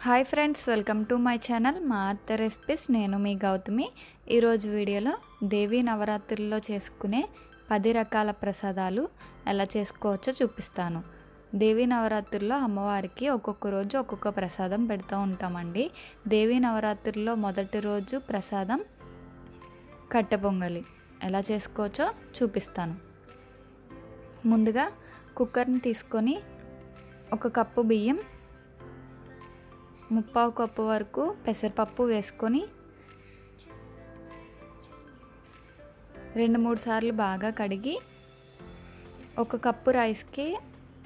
Hi friends, welcome to my channel మా అత్త recipes. నేను మీ గౌతమి. ఈరోజు వీడియోలో దేవీ నవరాత్రుల్లో చేసుకునే 10 రకాల ప్రసాదాలు ఎలా చేసుకోవచ్చో చూపిస్తాను. దేవీ నవరాత్రుల్లో అమ్మవారికి ఒక్కొక్క రోజు ఒక్కొక్క ప్రసాదం పెడుతూ ఉంటామండి. దేవీ నవరాత్రుల్లో మొదటి రోజు ప్రసాదం కట్టె పొంగలి. ఎలా చేసుకోవచ్చో చూపిస్తాను. ముందుగా కుక్కర్ని తీసుకొని 1 కప్పు బియ్యం, 3/4 కప్పు వరకు పెసరపప్పు వేసుకొని 2-3 సార్లు బాగా కడిగి 1 కప్పు రైస్కి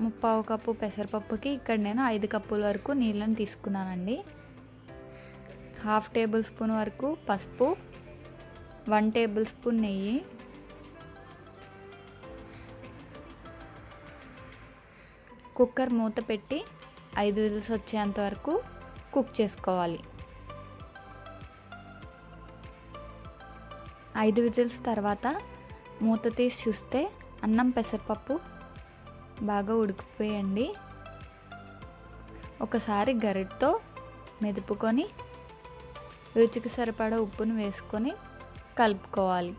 3/4 కప్పు పెసరపప్పుకి ఇక్కడ నేను 5 కప్పుల వరకు నీళ్ళని తీసుకున్నానండి. 1/2 టేబుల్ స్పూన్ వరకు పసుపు, 1 టేబుల్ స్పూన్ నెయ్యి, కుక్కర్ మూత పెట్టి 5 విజిల్స్ వచ్చేంత వరకు కుక్ చేసుకోవాలి. 5 విజిల్స్ తర్వాత మూత తీసి చూస్తే అన్నం పెసరపప్పు బాగా ఉడికిపోయండి. ఒకసారి గరిటతో మెదుపుకొని రుచికి సరిపడా ఉప్పును వేసుకొని కలుపుకోవాలి.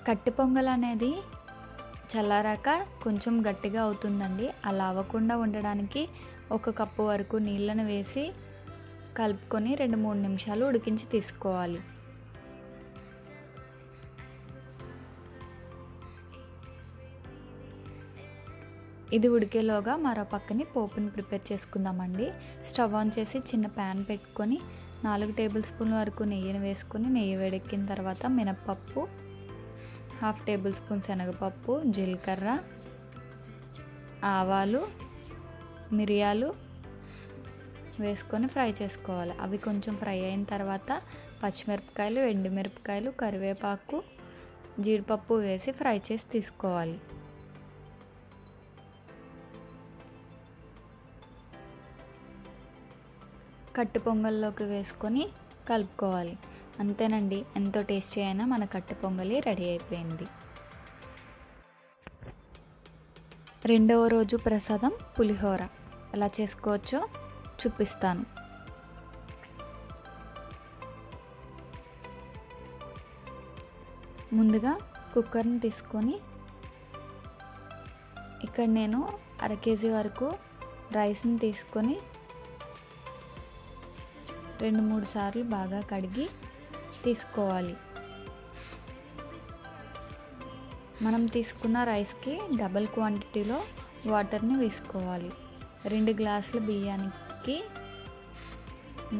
కట్టె పొంగల్ అనేది చల్లారాక కొంచెం గట్టిగా అవుతుందండి. అలా అవ్వకుండా ఉండడానికి 1 కప్పు వరకు నీళ్ళను వేసి కలుపుకొని 2-3 నిమిషాలు ఉడికించి తీసుకోవాలి. ఇది ఉడికేలోగా మరో పక్కని పోపుని ప్రిపేర్ చేసుకుందామండి. స్టవ్ ఆన్ చేసి చిన్న ప్యాన్ పెట్టుకొని 4 టేబుల్ స్పూన్ల వరకు నెయ్యిని వేసుకొని నెయ్యి వేడెక్కిన తర్వాత మినప్పప్పు, 1/2 టేబుల్ స్పూన్ శనగపప్పు, జీలకర్ర, ఆవాలు, మిరియాలు వేసుకొని ఫ్రై చేసుకోవాలి. అవి కొంచెం ఫ్రై అయిన తర్వాత పచ్చిమిరపకాయలు, ఎండుమిరపకాయలు, కరివేపాకు, జీడిపప్పు వేసి ఫ్రై చేసి తీసుకోవాలి. కట్టె పొంగల్లోకి వేసుకొని కలుపుకోవాలి. అంతేనండి, ఎంతో టేస్టీ అయినా మన కట్టె పొంగలి రెడీ అయిపోయింది. రెండవ రోజు ప్రసాదం పులిహోర. ఎలా చేసుకోవచ్చో చూపిస్తాను. ముందుగా కుక్కర్ని తీసుకొని ఇక్కడ నేను 1/2 కేజీ వరకు రైస్ని తీసుకొని 2-3 సార్లు బాగా కడిగి తీసుకోవాలి. మనం తీసుకున్న రైస్కి డబుల్ క్వాంటిటీలో వాటర్ని వేసుకోవాలి. 2 గ్లాసుల బియ్యానికి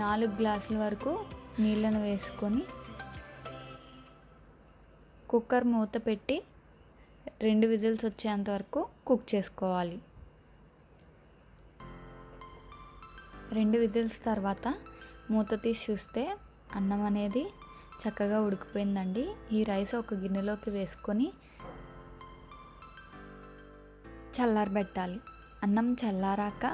4 గ్లాసుల వరకు నీళ్ళను వేసుకొని కుక్కర్ మూత పెట్టి 2 విజిల్స్ వచ్చేంత వరకు కుక్ చేసుకోవాలి. 2 విజిల్స్ తర్వాత మూత తీసి చూస్తే అన్నం అనేది చక్కగా ఉడికిపోయిందండి. ఈ రైస్ ఒక గిన్నెలోకి వేసుకొని చల్లారబెట్టాలి. అన్నం చల్లారాక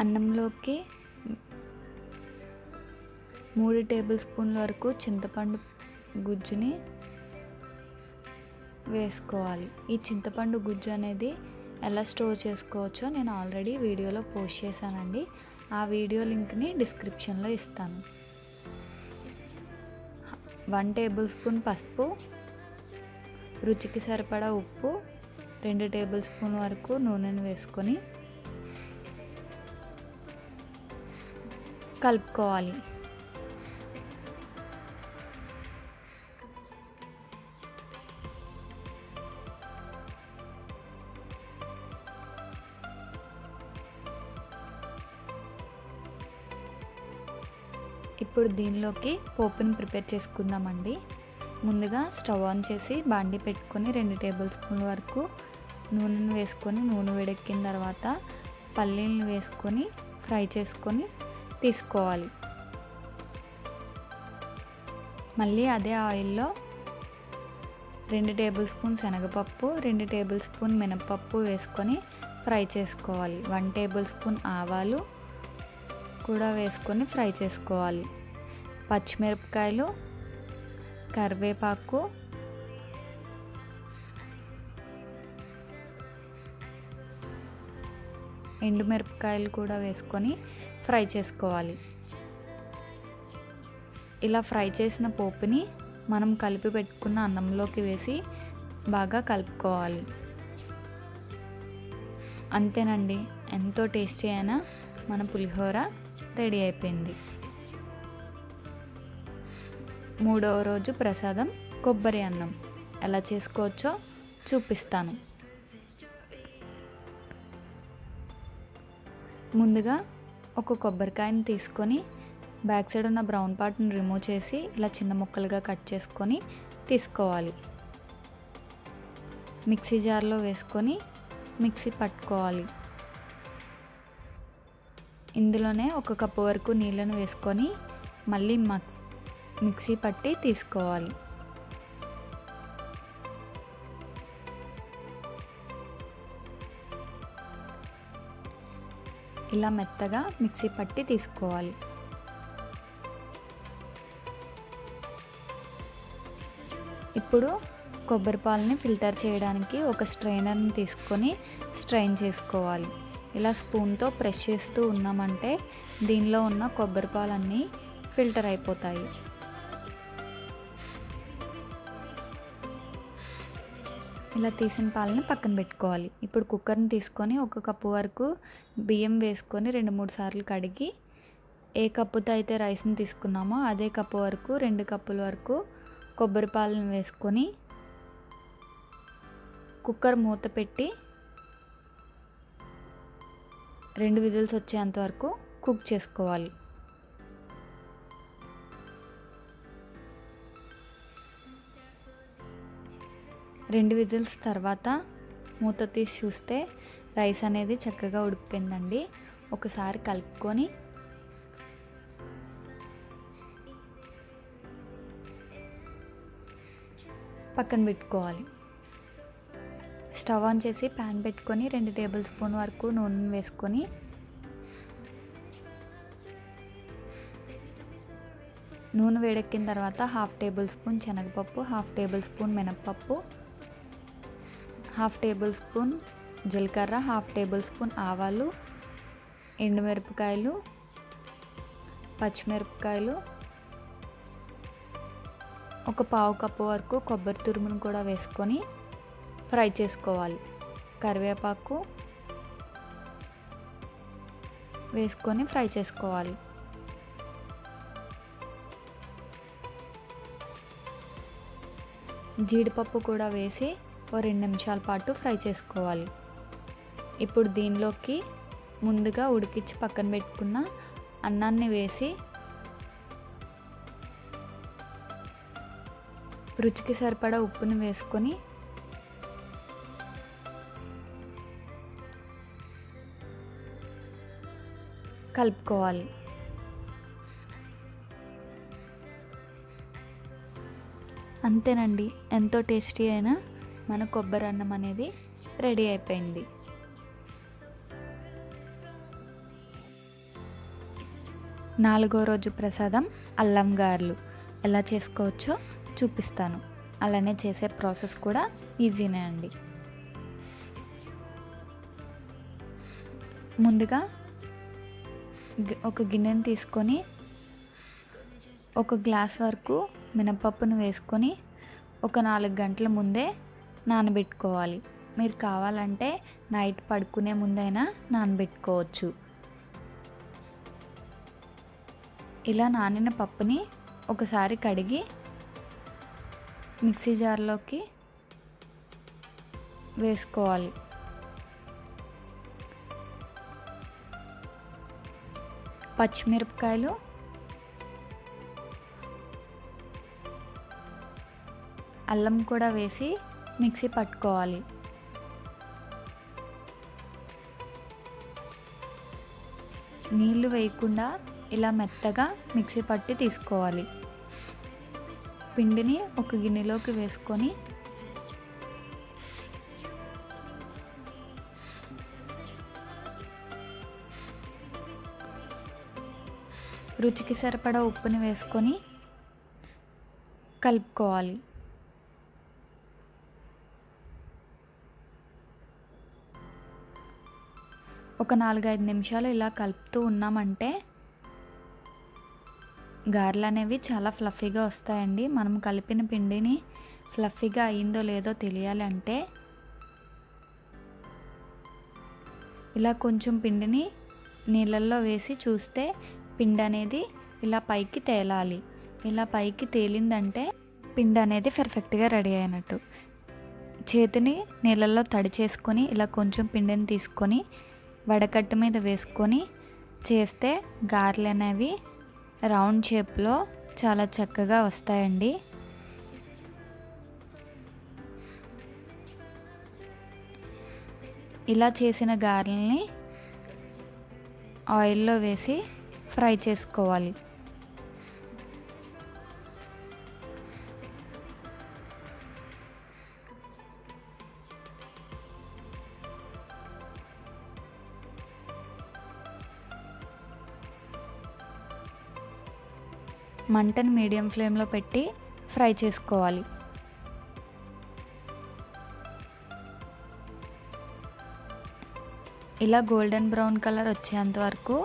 అన్నంలోకి 3 టేబుల్ స్పూన్ల వరకు చింతపండు గుజ్జుని వేసుకోవాలి. ఈ చింతపండు గుజ్జు అనేది ఎలా స్టోర్ చేసుకోవచ్చో నేను ఆల్రెడీ వీడియోలో పోస్ట్ చేశానండి. ఆ వీడియో లింక్ని డిస్క్రిప్షన్లో ఇస్తాను. 1 టేబుల్ స్పూన్ పసుపు, రుచికి సరిపడా ఉప్పు, 2 టేబుల్ స్పూన్ వరకు నూనెను వేసుకొని కలుపుకోవాలి. ఇప్పుడు దీనిలోకి పోపుని ప్రిపేర్ చేసుకుందామండి. ముందుగా స్టవ్ ఆన్ చేసి బాండి పెట్టుకొని 2 టేబుల్ స్పూన్ల వరకు నూనెను వేసుకొని నూనె వేడెక్కిన తర్వాత పల్లీలను వేసుకొని ఫ్రై చేసుకొని తీసుకోవాలి. మళ్ళీ అదే ఆయిల్లో 2 టేబుల్ స్పూన్ శనగపప్పు, 2 టేబుల్ స్పూన్ మినపప్పు వేసుకొని ఫ్రై చేసుకోవాలి. 1 టేబుల్ స్పూన్ ఆవాలు, కూడా వేసుకొని ఫ్రై చేసుకోవాలి. పచ్చిమిరపకాయలు, కరివేపాకు, ఎండుమిరపకాయలు కూడా వేసుకొని ఫ్రై చేసుకోవాలి. ఇలా ఫ్రై చేసిన పోపుని మనం కలిపి పెట్టుకున్న అన్నంలోకి వేసి బాగా కలుపుకోవాలి. అంతేనండి, ఎంతో టేస్టీ అయిన మన పులిహోర రెడీ అయిపోయింది. మూడవ రోజు ప్రసాదం కొబ్బరి అన్నం ఎలా చేసుకోవచ్చో చూపిస్తాను. ముందుగా ఒక కొబ్బరికాయని తీసుకొని బ్యాక్ సైడ్ ఉన్న బ్రౌన్ పార్ట్ని రిమూవ్ చేసి ఇలా చిన్న ముక్కలుగా కట్ చేసుకొని తీసుకోవాలి. మిక్సీ జార్లో వేసుకొని మిక్సీ పట్టుకోవాలి. ఇందులోనే 1 కప్పు వరకు నీళ్ళను వేసుకొని మళ్ళీ మిక్సీ పట్టి తీసుకోవాలి. ఇలా మెత్తగా మిక్సీ పట్టి తీసుకోవాలి. ఇప్పుడు కొబ్బరి పాలని ఫిల్టర్ చేయడానికి ఒక స్ట్రైనర్ని తీసుకొని స్ట్రైన్ చేసుకోవాలి. ఇలా స్పూన్తో ప్రెస్ చేస్తూ ఉన్నామంటే దీనిలో ఉన్న కొబ్బరి పాలన్నీ ఫిల్టర్ అయిపోతాయి. ఇలా తీసిన పాలని పక్కన పెట్టుకోవాలి. ఇప్పుడు కుక్కర్ని తీసుకొని 1 కప్పు వరకు బియ్యం వేసుకొని 2-3 సార్లు కడిగి ఏ కప్పుతో అయితే రైస్ని తీసుకున్నామో అదే కప్పు వరకు 2 కప్పుల వరకు కొబ్బరి పాలను వేసుకొని కుక్కర్ మూత పెట్టి 2 విజిల్స్ వచ్చేంత వరకు కుక్ చేసుకోవాలి. రెండు విజిల్స్ తర్వాత మూత తీసి చూస్తే రైస్ అనేది చక్కగా ఉడికిపోయిందండి. ఒకసారి కలుపుకొని పక్కన పెట్టుకోవాలి. స్టవ్ ఆన్ చేసి ప్యాన్ పెట్టుకొని 2 టేబుల్ స్పూన్ వరకు నూనె వేసుకొని నూనె వేడెక్కిన తర్వాత 1/2 టేబుల్ స్పూన్ శనగపప్పు, 1/2 టేబుల్ స్పూన్ మినప్పప్పు, 1/2 టేబుల్ స్పూన్ జీలకర్ర, 1/2 టేబుల్ స్పూన్ ఆవాలు, ఎండుమిరపకాయలు, పచ్చిమిరపకాయలు, 1/4 కప్పు వరకు కొబ్బరి తురుమును కూడా వేసుకొని ఫ్రై చేసుకోవాలి. కరివేపాకు వేసుకొని ఫ్రై చేసుకోవాలి. జీడిపప్పు కూడా వేసి 2 నిమిషాల పాటు ఫ్రై చేసుకోవాలి. ఇప్పుడు దీనిలోకి ముందుగా ఉడికించి పక్కన పెట్టుకున్న అన్నాన్ని వేసి రుచికి సరిపడా ఉప్పుని వేసుకొని కలుపుకోవాలి. అంతేనండి, ఎంతో టేస్టీ అయిన మన కొబ్బరి అన్నం అనేది రెడీ అయిపోయింది. నాలుగో రోజు ప్రసాదం అల్లం గారెలు ఎలా చేసుకోవచ్చో చూపిస్తాను. అలానే చేసే ప్రాసెస్ కూడా ఈజీనే అండి. ముందుగా ఒక గిన్నెని తీసుకొని 1 గ్లాస్ వరకు మినపప్పును వేసుకొని ఒక 4 గంటల ముందే నానబెట్టుకోవాలి. మీరు కావాలంటే నైట్ పడుకునే ముందైనా నానబెట్టుకోవచ్చు. ఇలా నానిన పప్పుని ఒకసారి కడిగి మిక్సీ జార్లోకి వేసుకోవాలి. పచ్చిమిరపకాయలు, అల్లం కూడా వేసి మిక్సీ పట్టుకోవాలి. నీళ్లు వేయకుండా ఇలా మెత్తగా మిక్సీ పట్టి తీసుకోవాలి. పిండిని ఒక గిన్నెలోకి వేసుకొని రుచికి సరిపడా ఉప్పుని వేసుకొని కలుపుకోవాలి. ఒక 4-5 నిమిషాలు ఇలా కలుపుతూ ఉన్నామంటే గారెలు అనేవి చాలా ఫ్లఫీగా వస్తాయండి. మనం కలిపిన పిండిని ఫ్లఫీగా అయిందో లేదో తెలియాలి అంటే ఇలా కొంచెం పిండిని నీళ్ళల్లో వేసి చూస్తే పిండి అనేది ఇలా పైకి తేలాలి. ఇలా పైకి తేలిందంటే పిండి అనేది పర్ఫెక్ట్గా రెడీ అయినట్టు. చేతిని నీళ్ళల్లో తడి చేసుకొని ఇలా కొంచెం పిండిని తీసుకొని వడకట్టు మీద వేసుకొని చేస్తే గారెలు అనేవి రౌండ్ షేప్లో చాలా చక్కగా వస్తాయండి. ఇలా చేసిన గారెల్ని ఆయిల్లో వేసి ఫ్రై చేసుకోవాలి. మంటను మీడియం ఫ్లేమ్లో పెట్టి ఫ్రై చేసుకోవాలి. ఇలా గోల్డెన్ బ్రౌన్ కలర్ వచ్చేంత వరకు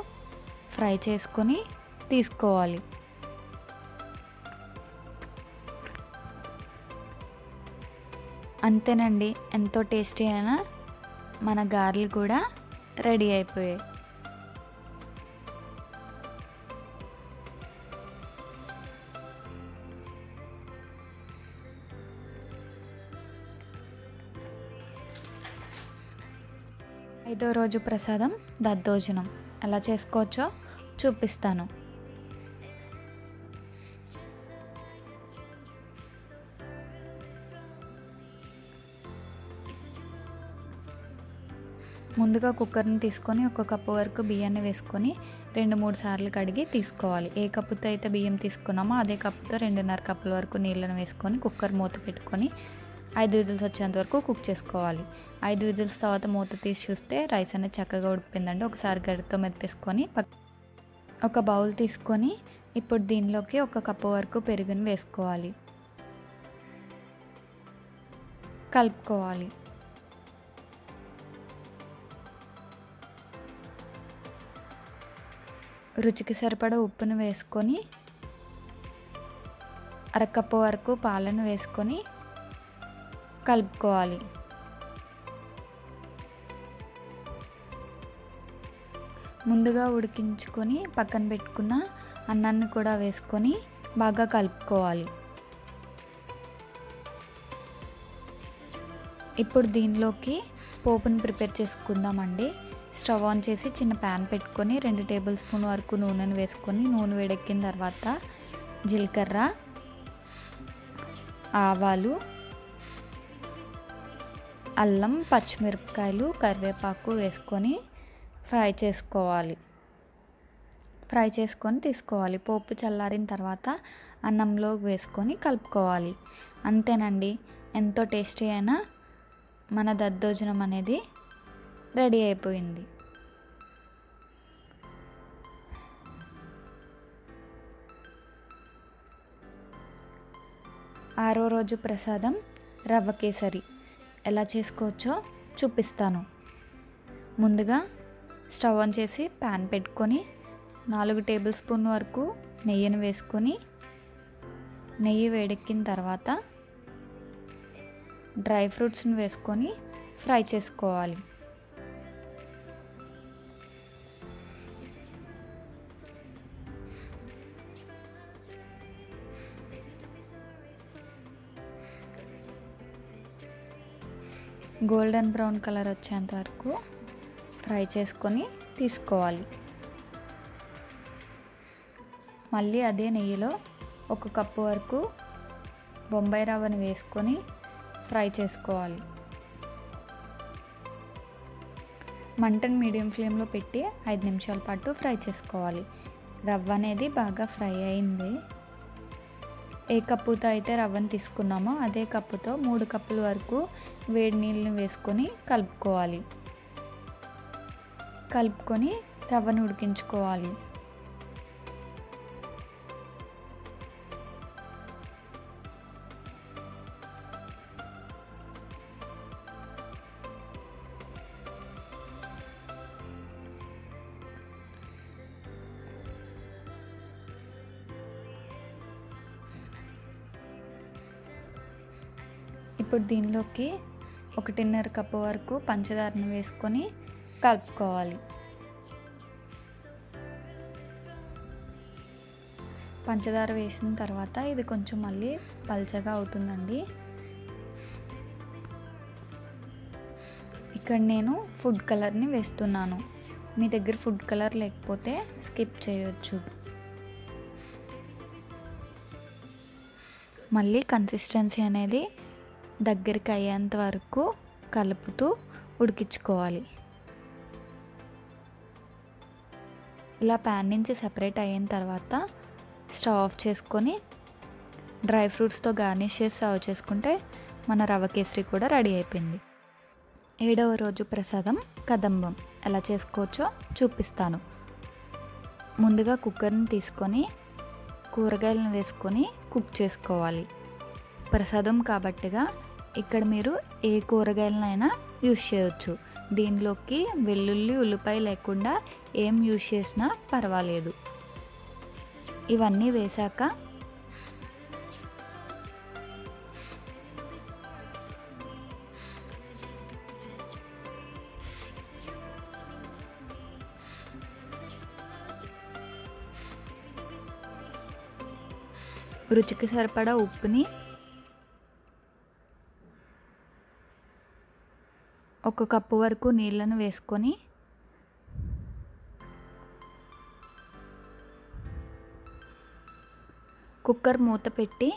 ఫ్రై చేసుకొని తీసుకోవాలి. అంతేనండి, ఎంతో టేస్టీ అయిన మన గారెలు కూడా రెడీ అయిపోయాయి. ఐదో రోజు ప్రసాదం దద్దోజనం ఎలా చేసుకోవచ్చో చూపిస్తాను. ముందుగా కుక్కర్ని తీసుకొని 1 కప్పు వరకు బియ్యాన్ని వేసుకొని 2-3 సార్లు కడిగి తీసుకోవాలి. ఏ కప్పుతో అయితే బియ్యం తీసుకున్నామో అదే కప్పుతో 2.5 కప్పుల వరకు నీళ్ళను వేసుకొని కుక్కర్ మూత పెట్టుకొని 5 విజిల్స్ వచ్చేంత వరకు కుక్ చేసుకోవాలి. 5 విజిల్స్ తర్వాత మూత తీసి చూస్తే రైస్ అనేది చక్కగా ఉడికిందండి. ఒకసారి గరిటెతో మెత్తేసుకొని ఒక బౌల్ తీసుకొని ఇప్పుడు దీనిలోకి 1 కప్పు వరకు పెరుగుని వేసుకోవాలి. కలుపుకోవాలి. రుచికి సరిపడా ఉప్పును వేసుకొని 1/2 కప్పు వరకు పాలను వేసుకొని కలుపుకోవాలి. ముందుగా ఉడికించుకొని పక్కన పెట్టుకున్న అన్నాన్ని కూడా వేసుకొని బాగా కలుపుకోవాలి. ఇప్పుడు దీనిలోకి పోపుని ప్రిపేర్ చేసుకుందామండి. స్టవ్ ఆన్ చేసి చిన్న ప్యాన్ పెట్టుకొని 2 టేబుల్ స్పూన్ వరకు నూనెను వేసుకొని నూనె వేడెక్కిన తర్వాత జీలకర్ర, ఆవాలు, అల్లం, పచ్చిమిరపకాయలు, కరివేపాకు వేసుకొని ఫ్రై చేసుకోవాలి. ఫ్రై చేసుకొని తీసుకోవాలి. పోపు చల్లారిన తర్వాత అన్నంలో వేసుకొని కలుపుకోవాలి. అంతేనండి, ఎంతో టేస్టీ అయిన మన దద్దోజనం అనేది రెడీ అయిపోయింది. ఆరో రోజు ప్రసాదం రవ్వ కేసరి ఎలా చేసుకోవచ్చో చూపిస్తాను. ముందుగా స్టవ్ ఆన్ చేసి ప్యాన్ పెట్టుకొని 4 టేబుల్ స్పూన్ వరకు నెయ్యిని వేసుకొని నెయ్యి వేడెక్కిన తర్వాత డ్రై ఫ్రూట్స్ని వేసుకొని ఫ్రై చేసుకోవాలి. గోల్డెన్ బ్రౌన్ కలర్ వచ్చేంత వరకు ఫ్రై చేసుకొని తీసుకోవాలి. మళ్ళీ అదే నెయ్యిలో 1 కప్పు వరకు బొంబాయి రవ్వని వేసుకొని ఫ్రై చేసుకోవాలి. మంటను మీడియం ఫ్లేమ్లో పెట్టి 5 నిమిషాల పాటు ఫ్రై చేసుకోవాలి. రవ్వ అనేది బాగా ఫ్రై అయింది. ఏ కప్పుతో అయితే రవ్వను తీసుకున్నామో అదే కప్పుతో 3 కప్పుల వరకు వేడి నీళ్ళని వేసుకొని కలుపుకోవాలి. కలుపుకొని రవ్వను ఉడికించుకోవాలి. ఇప్పుడు దీనిలోకి 1.5 కప్పు వరకు పంచదారను వేసుకొని కలుపుకోవాలి. పంచదార వేసిన తర్వాత ఇది కొంచెం మళ్ళీ పల్చగా అవుతుందండి. ఇక్కడ నేను ఫుడ్ కలర్ని వేస్తున్నాను. మీ దగ్గర ఫుడ్ కలర్ లేకపోతే స్కిప్ చేయొచ్చు. మళ్ళీ కన్సిస్టెన్సీ అనేది దగ్గరికి అయ్యేంత వరకు కలుపుతూ ఉడికించుకోవాలి. ఇలా ప్యాన్ నుంచి సెపరేట్ అయిన తర్వాత స్టవ్ ఆఫ్ చేసుకొని డ్రై ఫ్రూట్స్తో గార్నిష్ చేసి సర్వ్ చేసుకుంటే మన రవ కేసరి కూడా రెడీ అయిపోయింది. 7వ రోజు ప్రసాదం కదంబం ఎలా చేసుకోవచ్చో చూపిస్తాను. ముందుగా కుక్కర్ని తీసుకొని కూరగాయలను వేసుకొని కుక్ చేసుకోవాలి. ప్రసాదం కాబట్టిగా ఇక్కడ మీరు ఏ కూరగాయలనైనా యూస్ చేయవచ్చు. దీనిలోకి వెల్లుల్లి ఉల్లిపాయ లేకుండా ఏం యూస్ చేసినా పర్వాలేదు. ఇవన్నీ వేశాక రుచికి సరిపడా ఉప్పుని, 1 కప్పు వరకు నీళ్ళను వేసుకొని కుక్కర్ మూత పెట్టి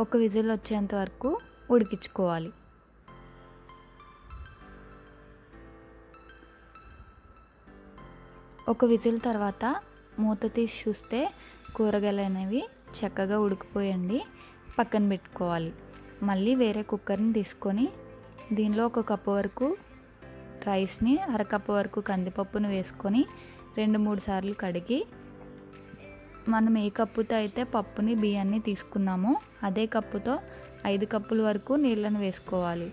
1 విజిల్ వచ్చేంత వరకు ఉడికించుకోవాలి. ఒక విజిల్ తర్వాత మూత తీసి చూస్తే కూరగాయలు అనేవి చక్కగా ఉడికిపోయండి. పక్కన పెట్టుకోవాలి. మళ్ళీ వేరే కుక్కర్ని తీసుకొని దీనిలో 1 కప్పు వరకు రైస్ని, 1/2 కప్పు వరకు కందిపప్పును వేసుకొని 2-3 సార్లు కడిగి మనం ఏ కప్పుతో అయితే పప్పుని బియ్యాన్ని తీసుకున్నామో అదే కప్పుతో 5 కప్పుల వరకు నీళ్ళను వేసుకోవాలి.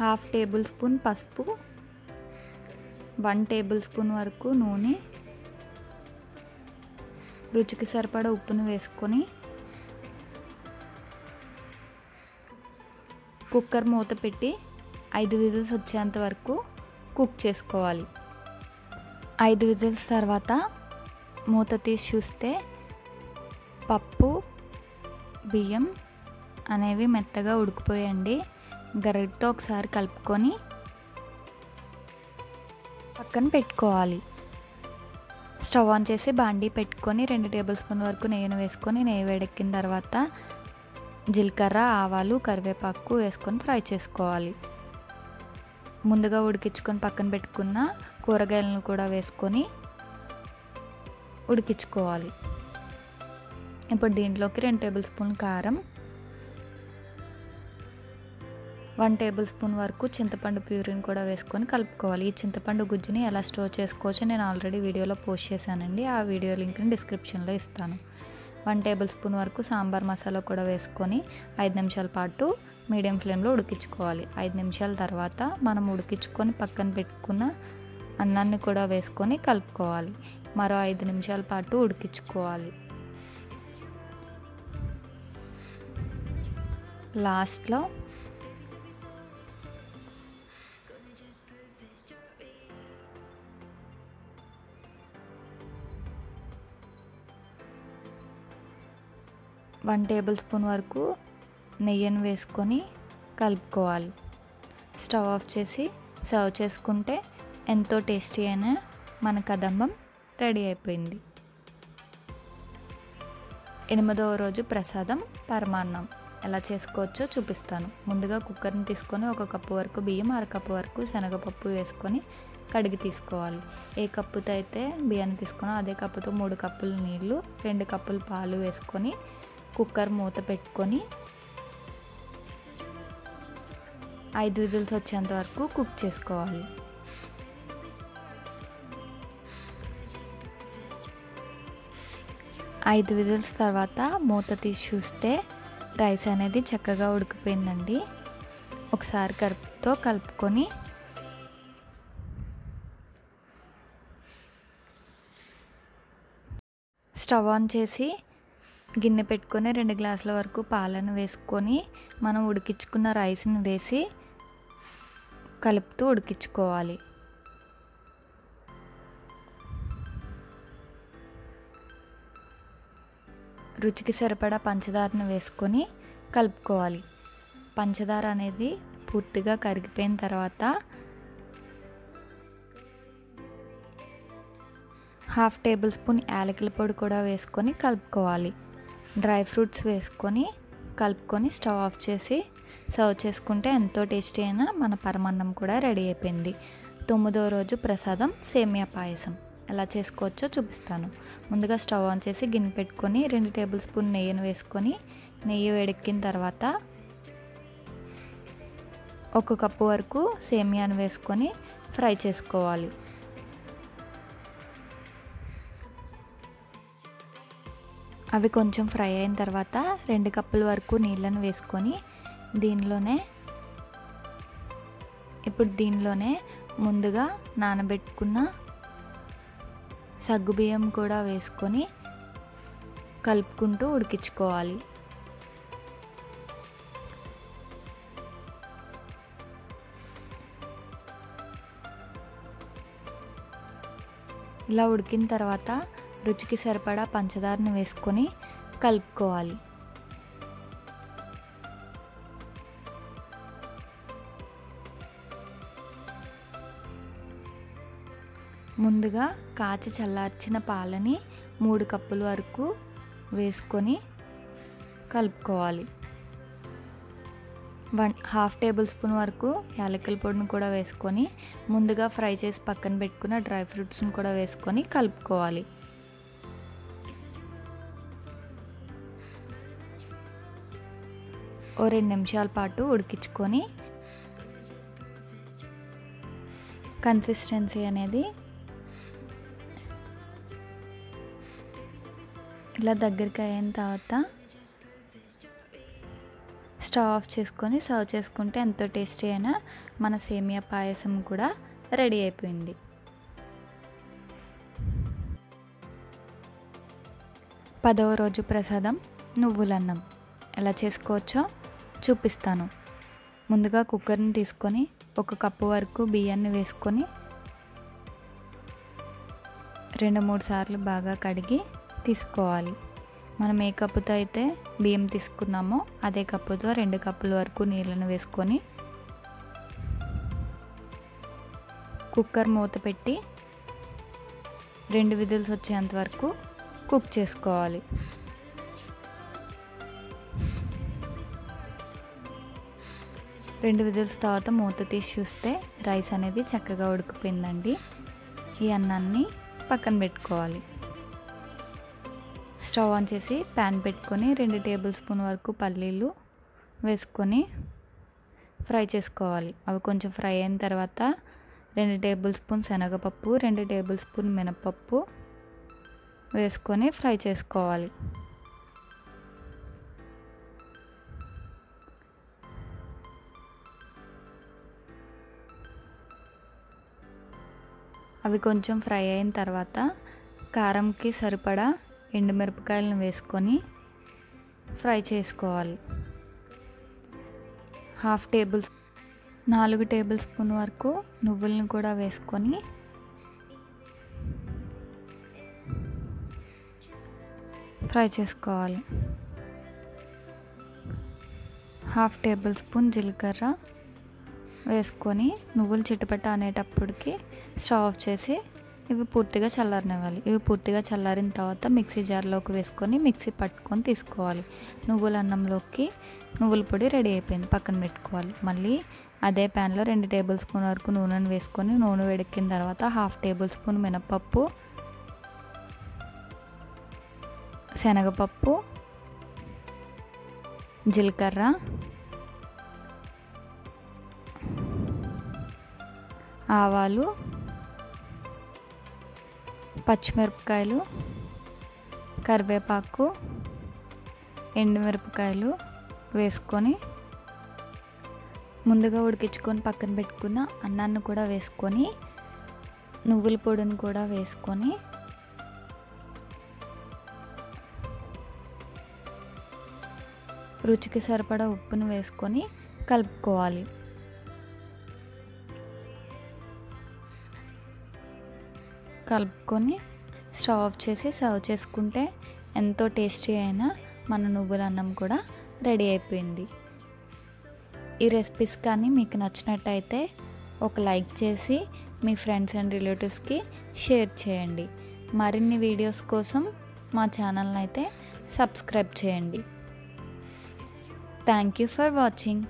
1/2 టేబుల్ స్పూన్ పసుపు, 1 టేబుల్ స్పూన్ వరకు నూనె, రుచికి సరిపడా ఉప్పును వేసుకొని కుక్కర్ మూత పెట్టి 5 విజిల్స్ వచ్చేంత వరకు కుక్ చేసుకోవాలి. 5 విజిల్స్ తర్వాత మూత తీసి చూస్తే పప్పు, బియ్యం అనేవి మెత్తగా ఉడికిపోయండి. గరిటతో ఒకసారి కలుపుకొని పక్కన పెట్టుకోవాలి. స్టవ్ ఆన్ చేసి బాండీ పెట్టుకొని 2 టేబుల్ స్పూన్ వరకు నెయ్యిని వేసుకొని నెయ్యి వేడెక్కిన తర్వాత జీలకర్ర, ఆవాలు, కరివేపాకు వేసుకొని ఫ్రై చేసుకోవాలి. ముందుగా ఉడికించుకొని పక్కన పెట్టుకున్న కూరగాయలను కూడా వేసుకొని ఉడికించుకోవాలి. ఇప్పుడు దీంట్లోకి 2 టేబుల్ స్పూన్ కారం, 1 టేబుల్ స్పూన్ వరకు చింతపండు ప్యూరీని కూడా వేసుకొని కలుపుకోవాలి. ఈ చింతపండు గుజ్జుని ఎలా స్టోర్ చేసుకోవచ్చో నేను ఆల్రెడీ వీడియోలో పోస్ట్ చేశానండి. ఆ వీడియో లింక్ని డిస్క్రిప్షన్లో ఇస్తాను. 1 టేబుల్ స్పూన్ వరకు సాంబార్ మసాలా కూడా వేసుకొని 5 నిమిషాల పాటు మీడియం ఫ్లేమ్లో ఉడికించుకోవాలి. 5 నిమిషాల తర్వాత మనం ఉడికించుకొని పక్కన పెట్టుకున్న అన్నాన్ని కూడా వేసుకొని కలుపుకోవాలి. మరో 5 నిమిషాల పాటు ఉడికించుకోవాలి. లాస్ట్లో వన్ టేబుల్ స్పూన్ వరకు నెయ్యిని వేసుకొని కలుపుకోవాలి. స్టవ్ ఆఫ్ చేసి సర్వ్ చేసుకుంటే ఎంతో టేస్టీ అయిన మన కదంబం రెడీ అయిపోయింది. 8వ రోజు ప్రసాదం పరమాన్నం ఎలా చేసుకోవచ్చో చూపిస్తాను. ముందుగా కుక్కర్ని తీసుకొని 1 కప్పు వరకు బియ్యం, 1/2 కప్పు వరకు శనగపప్పు వేసుకొని కడిగి తీసుకోవాలి. ఏ కప్పుతో అయితే బియ్యాన్ని తీసుకున్నా అదే కప్పుతో 3 కప్పుల నీళ్ళు, 2 కప్పుల పాలు వేసుకొని కుక్కర్ మూత పెట్టుకొని 5 విజిల్స్ వచ్చేంత వరకు కుక్ చేసుకోవాలి. ఐదు విజిల్స్ తర్వాత మూత తీసి చూస్తే రైస్ అనేది చక్కగా ఉడికిపోయిందండి. ఒకసారి కలుపుతో కలుపుకొని స్టవ్ ఆన్ చేసి గిన్నె పెట్టుకొని 2 గ్లాసుల వరకు పాలను వేసుకొని మనం ఉడికించుకున్న రైస్ని వేసి కలుపుతూ ఉడికించుకోవాలి. రుచికి సరిపడా పంచదారను వేసుకొని కలుపుకోవాలి. పంచదార అనేది పూర్తిగా కరిగిపోయిన తర్వాత 1/2 టేబుల్ స్పూన్ యాలకుల పొడి కూడా వేసుకొని కలుపుకోవాలి. డ్రై ఫ్రూట్స్ వేసుకొని కలుపుకొని స్టవ్ ఆఫ్ చేసి సర్వ్ చేసుకుంటే ఎంతో టేస్టీ అయిన మన పరమాన్నం కూడా రెడీ అయిపోయింది. 9వ రోజు ప్రసాదం సేమియా పాయసం ఎలా చేసుకోవచ్చో చూపిస్తాను. ముందుగా స్టవ్ ఆన్ చేసి గిన్నె పెట్టుకొని 2 టేబుల్ స్పూన్ నెయ్యిని వేసుకొని నెయ్యి వేడెక్కిన తర్వాత 1 కప్పు వరకు సేమియాను వేసుకొని ఫ్రై చేసుకోవాలి. అవి కొంచెం ఫ్రై అయిన తర్వాత 2 కప్పుల వరకు నీళ్ళను వేసుకొని దీనిలోనే ముందుగా నానబెట్టుకున్న సగ్గుబియ్యం కూడా వేసుకొని కలుపుకుంటూ ఉడికించుకోవాలి. ఇలా ఉడికిన తర్వాత రుచికి సరిపడా పంచదారను వేసుకొని కలుపుకోవాలి. ముందుగా కాచి చల్లార్చిన పాలని 3 కప్పుల వరకు వేసుకొని కలుపుకోవాలి. 1/2 టేబుల్ స్పూన్ వరకు యాలకుల పొడిని కూడా వేసుకొని ముందుగా ఫ్రై చేసి పక్కన పెట్టుకున్న డ్రై ఫ్రూట్స్ని కూడా వేసుకొని కలుపుకోవాలి. ఓ 2 నిమిషాల పాటు ఉడికించుకొని కన్సిస్టెన్సీ అనేది ఇలా దగ్గరికి అయిన తర్వాత స్టవ్ ఆఫ్ చేసుకొని సర్వ్ చేసుకుంటే ఎంతో టేస్టీ అయిన మన సేమియా పాయసం కూడా రెడీ అయిపోయింది. 10వ రోజు ప్రసాదం నువ్వులన్నం ఎలా చేసుకోవచ్చో చూపిస్తాను. ముందుగా కుక్కర్ని తీసుకొని 1 కప్పు వరకు బియ్యాన్ని వేసుకొని 2-3 సార్లు బాగా కడిగి తీసుకోవాలి. మనం ఏ కప్పుతో అయితే బియ్యం తీసుకున్నామో అదే కప్పుతో 2 కప్పుల వరకు నీళ్ళను వేసుకొని కుక్కర్ మూత పెట్టి 2 విజిల్స్ వచ్చేంత వరకు కుక్ చేసుకోవాలి. రెండు విజిల్స్ తర్వాత మూత తీసి చూస్తే రైస్ అనేది చక్కగా ఉడికిపోయిందండి. ఈ అన్నాన్ని పక్కన పెట్టుకోవాలి. స్టవ్ ఆన్ చేసి ప్యాన్ పెట్టుకొని 2 టేబుల్ స్పూన్ వరకు పల్లీలు వేసుకొని ఫ్రై చేసుకోవాలి. అవి కొంచెం ఫ్రై అయిన తర్వాత 2 టేబుల్ స్పూన్ శనగపప్పు, 2 టేబుల్ స్పూన్ మినపప్పు వేసుకొని ఫ్రై చేసుకోవాలి. అవి కొంచెం ఫ్రై అయిన తర్వాత కారంకి సరిపడా ఎండుమిరపకాయలను వేసుకొని ఫ్రై చేసుకోవాలి. 4 టేబుల్ స్పూన్ వరకు నువ్వులను కూడా వేసుకొని ఫ్రై చేసుకోవాలి. 1/2 టేబుల్ స్పూన్ జీలకర్ర వేసుకొని నువ్వులు చిటపట అనేటప్పటికి స్టవ్ ఆఫ్ చేసి ఇవి పూర్తిగా చల్లారనివ్వాలి. ఇవి పూర్తిగా చల్లారిన తర్వాత మిక్సీ జార్లోకి వేసుకొని మిక్సీ పట్టుకొని తీసుకోవాలి. నువ్వుల అన్నంలోకి నువ్వుల పొడి రెడీ అయిపోయింది, పక్కన పెట్టుకోవాలి. మళ్ళీ అదే ప్యాన్లో 2 టేబుల్ స్పూన్ వరకు నూనెను వేసుకొని నూనె వేడెక్కిన తర్వాత 1/2 టేబుల్ స్పూన్ మినపప్పు, శనగపప్పు, జీలకర్ర, ఆవాలు, పచ్చిమిరపకాయలు, కరివేపాకు, ఎండుమిరపకాయలు వేసుకొని ముందుగా ఉడికించుకొని పక్కన పెట్టుకున్న అన్నాన్ని కూడా వేసుకొని నువ్వుల పొడిని కూడా వేసుకొని రుచికి సరిపడా ఉప్పును వేసుకొని కలుపుకోవాలి. కలుపుకొని స్టవ్ ఆఫ్ చేసి సర్వ్ చేసుకుంటే ఎంతో టేస్టీ అయిన మన నువ్వుల అన్నం కూడా రెడీ అయిపోయింది. ఈ రెసిపీస్ కానీ మీకు నచ్చినట్టయితే ఒక లైక్ చేసి మీ ఫ్రెండ్స్ అండ్ రిలేటివ్స్కి షేర్ చేయండి. మరిన్ని వీడియోస్ కోసం మా ఛానల్ని అయితే సబ్స్క్రైబ్ చేయండి. Thank you for watching.